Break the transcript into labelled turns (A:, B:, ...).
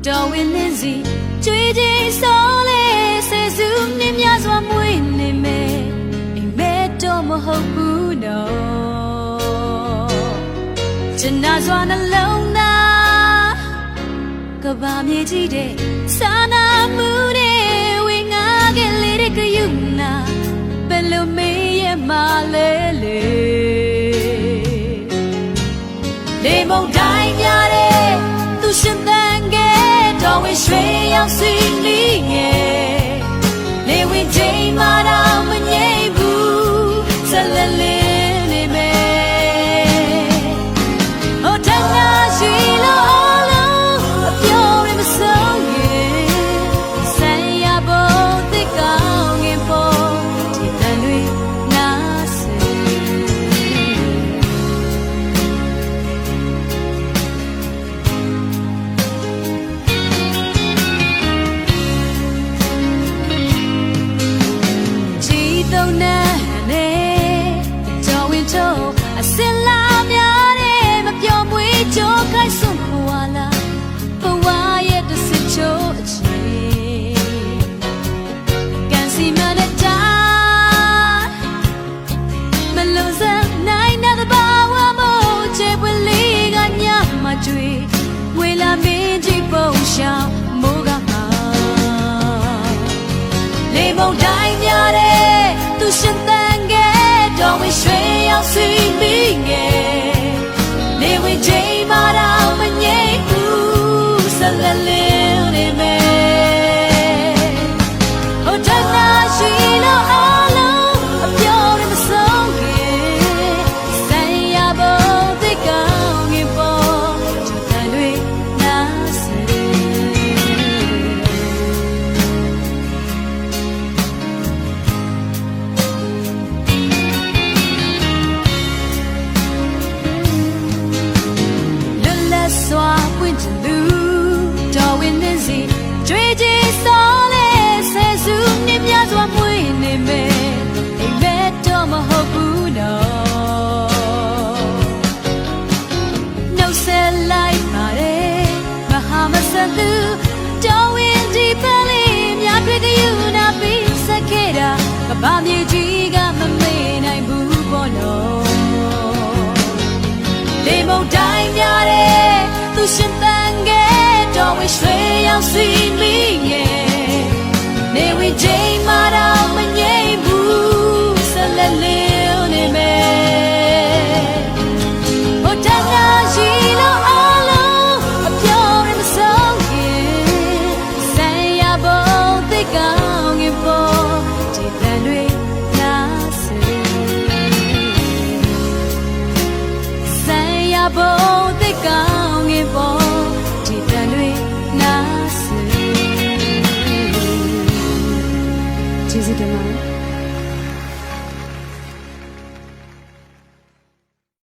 A: တော်ဝင်နေစီကြွေးကြီးစောလေဆယ်စုနှစ်များစွာမွေးနေမယ်အိမ်မဲတော့မဟုတ်ဘူးနော်ကျန်နာစွာနှလုံးသားကဘာမြေကြီးတဲ့စာနာမှုတဲ့ဝေငါကလေးတဲ့ကယူနာဘယ်လိုမေးရမလဲလေလေမုန်တိုင်းများတဲ့သူရှင်သန်ခဲ့တော်ဝင်ရွှေရောက်စီလီငယ်လေဝင်ချိန်မှာတော့မငြိမ်ဘူးဆက်လက်လေးနေမယ်ဟိုတန်းကရှိလို့အလုံးအပြောင်းမဆုံးရင်ဆိုင်ရဖို့တိတ်ကောင်းငင်ဖို့ဒီတန်တွေနားဆင်သုံးနဲ့တော်ဝင်တော့အစင်လာများတဲ့မပြောင်းမွေးကြိုးခိုင်းဆုံးဘဝလာဘဝရဲ့တစ်စစ်ချိုးအချင်းကန်စီမနဲ့တာမလုံးစမ်းနိုင်တဲ့ဘာဝမို့ချေပွေလေးကညမကျွေဝေလာမင်းကြီးပုံရှောင်းမိုးကမှာလေမုန်တိုင်းများတဲ့သူရှင်သန်ခဲ့တော်ဝင်ရွှေရောက်စီမိငယ်နေဝင်ချိန်မှာတော့မငြိမ်ဘူးဆက်လက်လေးနေမယ်ဟိုတန်းကရှိလို့အလုံးအပြောင်းမဆုံးခင်ဆိုင်ရဖို့တိတ်ကောင်းငင်ပေါ်ဒီတန်တွေနားဆင်စွာပွင့်တူတော်ဝင်နေစီကြွေးကြီးစောလေဆယ်စုနှစ်များစွာမွေးနေမယ်အိမ်မဲတော့မဟုတ်ဘူးနော်နှုတ်ဆက်လိုက်ပါတယ်မဟာမဆသူတော်ဝင်ဒီပလေးများတွေ့ကြယူနာပြီးစက်ခဲ့တာကဘာမြေကြီးကမမေ့နိုင်ဘူးပေါ့နော်လေမုန်တိုင်းများတဲ့သူရှင်သန်ခဲ့တော်ဝင်ရွှေရောက်စီမိငယ်နေဝင်ချိန်မှာတော့မငြိမ်ဘူးဆက်လက်လေးနေမယ်ဟိုတန်းကရှိလို့အလုံးအပြောင်းမဆုံးခင်ဆိုင်ရဖို့တိတ်ကောင်းငင်ဖို့ဒီတန်တွေနားဆင်ဆိုင်ရဖို့